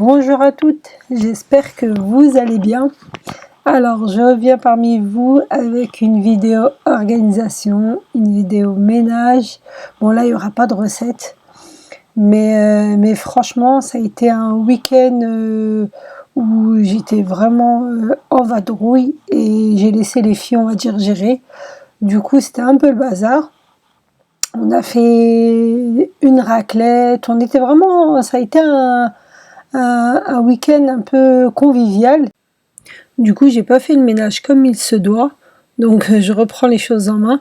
Bonjour à toutes, j'espère que vous allez bien. Alors je reviens parmi vous avec une vidéo organisation, une vidéo ménage. Bon là il n'y aura pas de recette, mais franchement ça a été un week-end où j'étais vraiment en vadrouille et j'ai laissé les filles on va dire gérer. Du coup c'était un peu le bazar. On a fait une raclette, ça a été un week-end un peu convivial. Du coup, j'ai pas fait le ménage comme il se doit. Donc, je reprends les choses en main.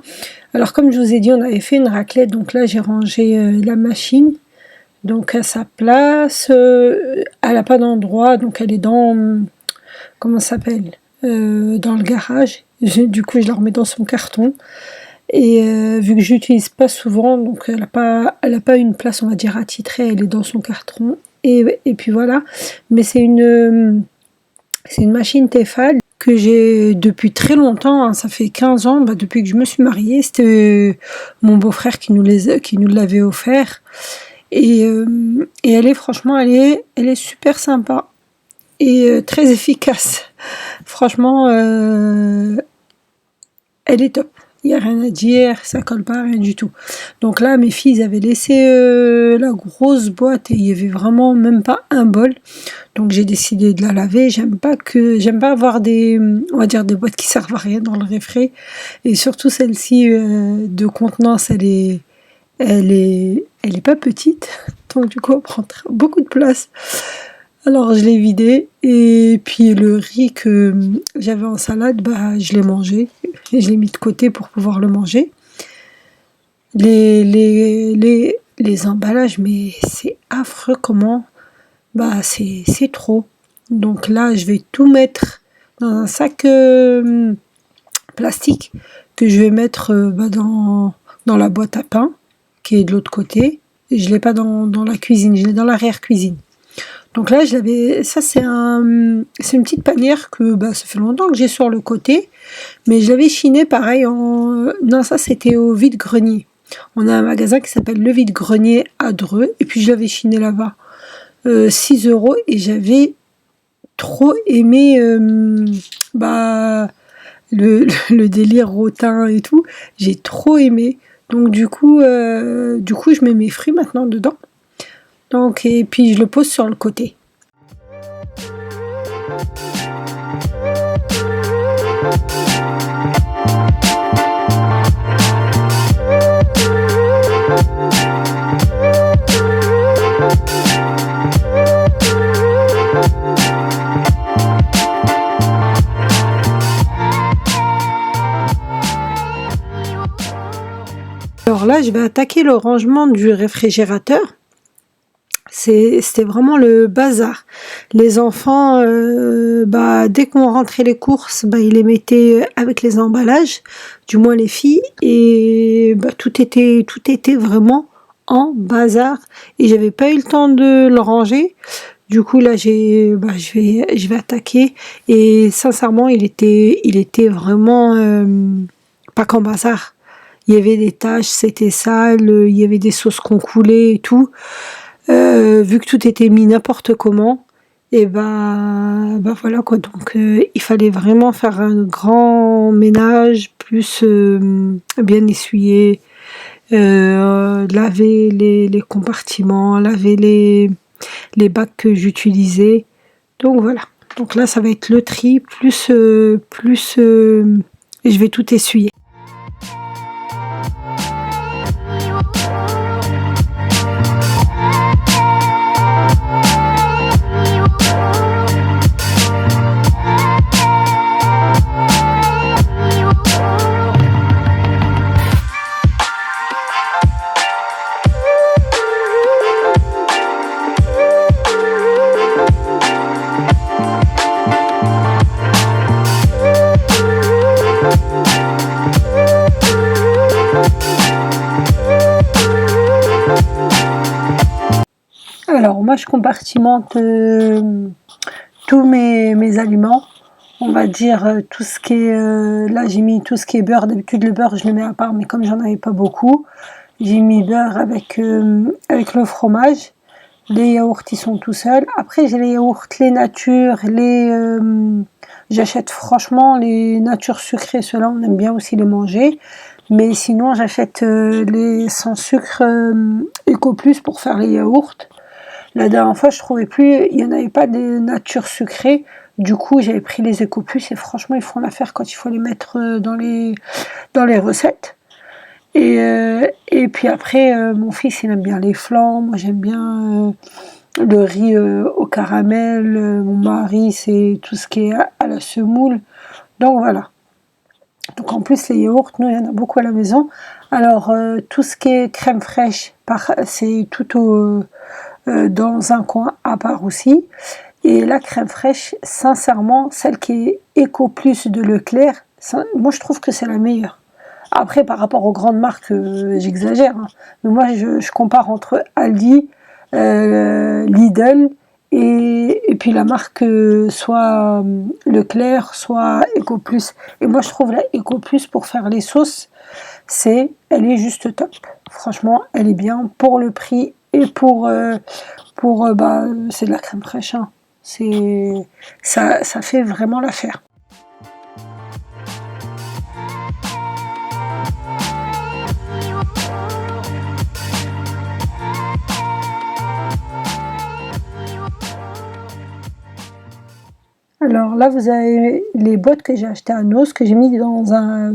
Alors, comme je vous ai dit, on avait fait une raclette. Donc là, j'ai rangé la machine. Donc, à sa place. Elle n'a pas d'endroit. Donc, elle est dans... Comment ça s'appelle dans le garage. Du coup, je la remets dans son carton. Et vu que j'utilise pas souvent, donc elle a pas une place, on va dire, attitrée. Elle est dans son carton. Et puis voilà, mais c'est une machine Tefal que j'ai depuis très longtemps, hein, ça fait 15 ans, depuis que je me suis mariée, c'était mon beau-frère qui nous l'avait offert. Et elle est franchement, elle est super sympa et très efficace. Franchement, elle est top. Il n'y a rien à dire, ça colle pas, rien du tout. Donc là, mes filles avaient laissé la grosse boîte et il y avait vraiment même pas un bol. Donc j'ai décidé de la laver. J'aime pas avoir on va dire des boîtes qui servent à rien dans le réfré. Et surtout celle-ci de contenance, elle est pas petite. Donc du coup, elle prend beaucoup de place. Alors je l'ai vidé et puis le riz que j'avais en salade, je l'ai mangé et je l'ai mis de côté pour pouvoir le manger. Les emballages, mais c'est affreux comment, c'est trop. Donc là, je vais tout mettre dans un sac plastique que je vais mettre dans la boîte à pain qui est de l'autre côté. Et je l'ai pas dans la cuisine, je l'ai dans l'arrière-cuisine. Donc là, c'est une petite panière que ça fait longtemps que j'ai sur le côté, mais je l'avais chiné pareil non, ça c'était au vide-grenier. On a un magasin qui s'appelle Le Vide-Grenier à Dreux, et puis je l'avais chiné là-bas. 6 € et j'avais trop aimé le délire rotin et tout. J'ai trop aimé. Donc du coup, je mets mes fruits maintenant dedans. Donc, et puis je le pose sur le côté. Alors là, je vais attaquer le rangement du réfrigérateur. C'était vraiment le bazar. Les enfants, dès qu'on rentrait les courses, ils les mettaient avec les emballages, du moins les filles, et tout était vraiment en bazar. Et j'avais pas eu le temps de le ranger. Du coup là, je vais attaquer. Et sincèrement, il était vraiment pas qu'en bazar. Il y avait des taches, c'était sale, il y avait des sauces qu'on coulait et tout. Vu que tout était mis n'importe comment, et voilà quoi. Donc il fallait vraiment faire un grand ménage, plus bien essuyer, laver les compartiments, laver les bacs que j'utilisais. Donc voilà. Donc là ça va être le tri plus et je vais tout essuyer. moi je compartimente tous mes aliments. On va dire tout ce qui est... là j'ai mis tout ce qui est beurre. D'habitude le beurre je le mets à part, mais comme j'en avais pas beaucoup, j'ai mis beurre avec le fromage. Les yaourts ils sont tout seuls. Après j'ai les yaourts, les natures, j'achète franchement les natures sucrées, ceux-là on aime bien aussi les manger. Mais sinon j'achète les sans sucre Eco Plus pour faire les yaourts. La dernière fois je trouvais plus, il n'y en avait pas des natures sucrées. Du coup j'avais pris les Eco Plus et franchement ils font l'affaire quand il faut les mettre dans les recettes. Et puis après, mon fils il aime bien les flancs, moi j'aime bien le riz au caramel, mon mari c'est tout ce qui est à la semoule, donc voilà. Donc en plus les yaourts, nous il y en a beaucoup à la maison. Alors tout ce qui est crème fraîche, c'est tout dans un coin à part aussi. Et la crème fraîche, sincèrement, celle qui est Eco Plus de Leclerc, moi je trouve que c'est la meilleure. Après, par rapport aux grandes marques, j'exagère, hein. Mais moi, je compare entre Aldi, Lidl et puis la marque soit Leclerc, soit Eco Plus. Et moi, je trouve la Eco Plus pour faire les sauces, elle est juste top. Franchement, elle est bien pour le prix et c'est de la crème fraîche, hein. Ça fait vraiment l'affaire. Alors là, vous avez les boîtes que j'ai achetées à Noz, que j'ai mis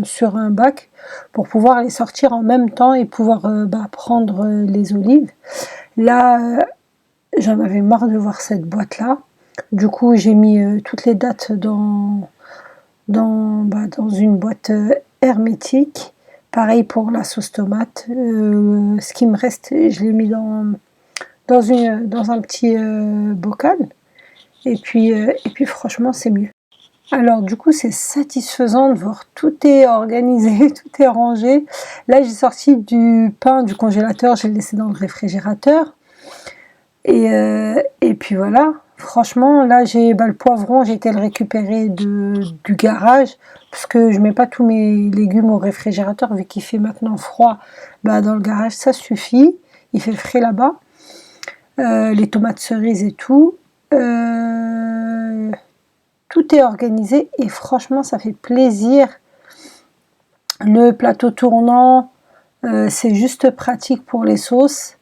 sur un bac pour pouvoir les sortir en même temps et pouvoir prendre les olives. Là, j'en avais marre de voir cette boîte-là. Du coup, j'ai mis toutes les dates dans une boîte hermétique. Pareil pour la sauce tomate. Ce qui me reste, je l'ai mis dans un petit bocal. Et puis franchement, c'est mieux. Alors du coup, c'est satisfaisant de voir tout est organisé, tout est rangé. Là, j'ai sorti du pain du congélateur, j'ai laissé dans le réfrigérateur. Et puis voilà, franchement, là, j'ai le poivron, j'ai été le récupérer du garage, parce que je mets pas tous mes légumes au réfrigérateur, vu qu'il fait maintenant froid. Dans le garage, ça suffit. Il fait frais là-bas. Les tomates cerises et tout. Tout est organisé et franchement ça fait plaisir. Le plateau tournant, c'est juste pratique pour les sauces.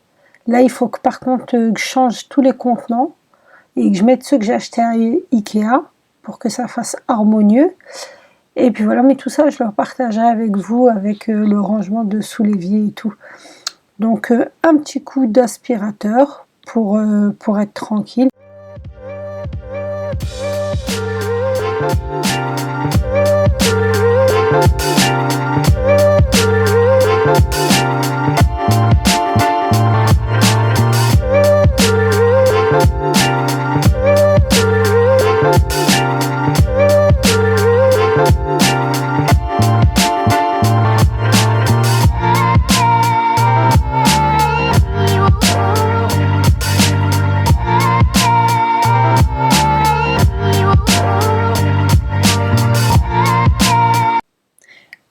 Là il faut que par contre que je change tous les contenants et que je mette ceux que j'ai achetés à Ikea pour que ça fasse harmonieux. Et puis voilà, mais tout ça je le partagerai avec vous, avec le rangement de sous l'évier et tout. Donc un petit coup d'aspirateur pour être tranquille.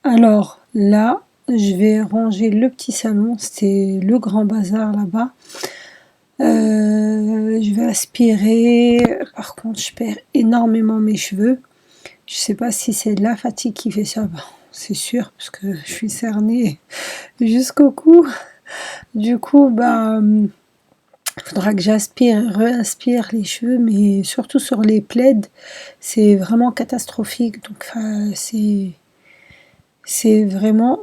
Alors là, je vais ranger le petit salon, c'est le grand bazar là-bas. Je vais aspirer, par contre je perds énormément mes cheveux. Je sais pas si c'est de la fatigue qui fait ça, c'est sûr, parce que je suis cernée jusqu'au cou. Du coup, il faudra que j'aspire et réaspire les cheveux, mais surtout sur les plaids, c'est vraiment catastrophique. Donc c'est vraiment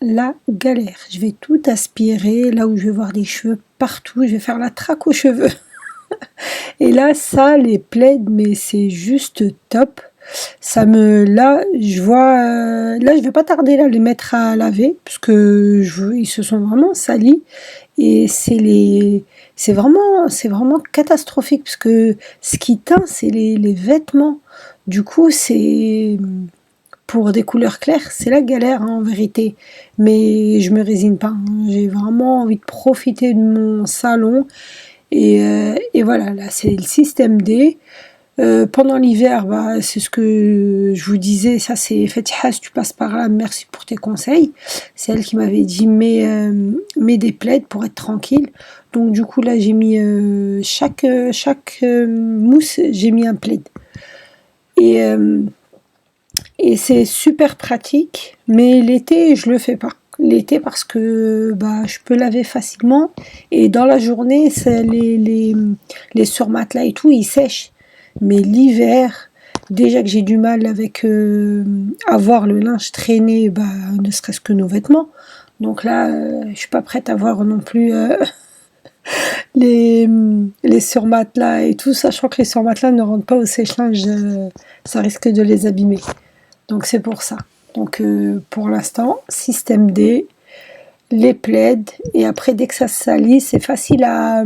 la galère. Je vais tout aspirer, là où je vais voir des cheveux partout, je vais faire la traque aux cheveux. Et là, ça, les plaids, mais c'est juste top. Là, je vais pas tarder à les mettre à laver, parce que ils se sont vraiment salis. Et c'est vraiment catastrophique, parce que ce qui teint, c'est les vêtements. Du coup, pour des couleurs claires, c'est la galère, hein, en vérité. Mais je me résigne pas, hein. J'ai vraiment envie de profiter de mon salon Et voilà, là c'est le système D. Pendant l'hiver, bah, c'est ce que je vous disais, ça c'est Fatiha, si tu passes par là, merci pour tes conseils. C'est elle qui m'avait dit mets des plaids pour être tranquille. Donc du coup là j'ai mis chaque mousse, j'ai mis un plaid. Et, euh, et c'est super pratique, mais l'été je le fais pas. L'été parce que bah, je peux laver facilement et dans la journée les surmatelas et tout ils sèchent. Mais l'hiver, déjà que j'ai du mal avec avoir le linge traîné, bah, ne serait-ce que nos vêtements. Donc là, je suis pas prête à voir non plus les, les surmatelas et tout, sachant que les surmatelas ne rentrent pas au sèche-linge, ça risque de les abîmer. Donc c'est pour ça. Donc pour l'instant, système D, les plaids, et après dès que ça se salit, c'est facile à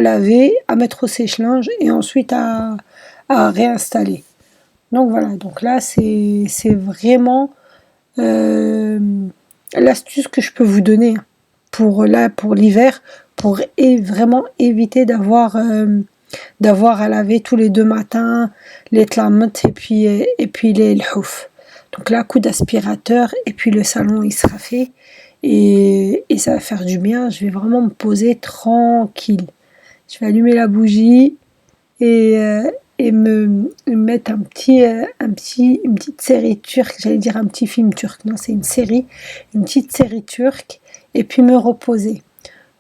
laver, à mettre au sèche-linge et ensuite à réinstaller. Donc voilà, donc là c'est vraiment euh, l'astuce que je peux vous donner pour l'hiver, pour vraiment éviter d'avoir à laver tous les 2 matins les tlamot et puis les lhouf. Donc là, coup d'aspirateur et puis le salon il sera fait et ça va faire du bien. Je vais vraiment me poser tranquille. Je vais allumer la bougie et, me mettre une petite série turque, j'allais dire un petit film turc, non c'est une petite série turque, et puis me reposer.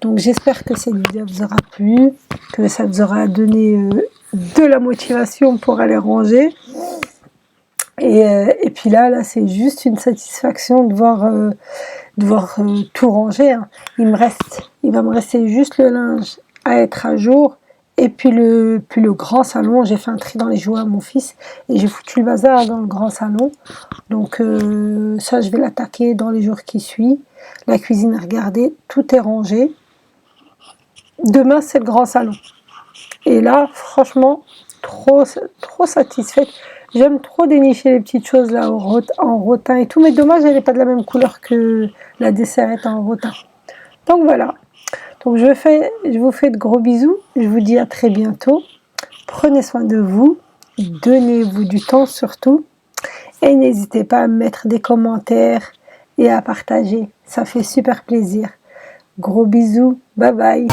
Donc j'espère que cette vidéo vous aura plu, que ça vous aura donné de la motivation pour aller ranger. Et puis là c'est juste une satisfaction de voir tout ranger. Hein. Il va me rester juste le linge à être à jour. Et puis le grand salon, j'ai fait un tri dans les jouets à mon fils et j'ai foutu le bazar dans le grand salon. Donc ça, je vais l'attaquer dans les jours qui suivent. La cuisine, regardez, tout est rangé. Demain, c'est le grand salon. Et là, franchement, trop satisfaite. J'aime trop dénicher les petites choses là en rotin et tout. Mais dommage, elle n'est pas de la même couleur que la desserette en rotin. Donc voilà. Donc je vous fais de gros bisous. Je vous dis à très bientôt. Prenez soin de vous. Donnez-vous du temps surtout. Et n'hésitez pas à mettre des commentaires et à partager. Ça fait super plaisir. Gros bisous. Bye bye.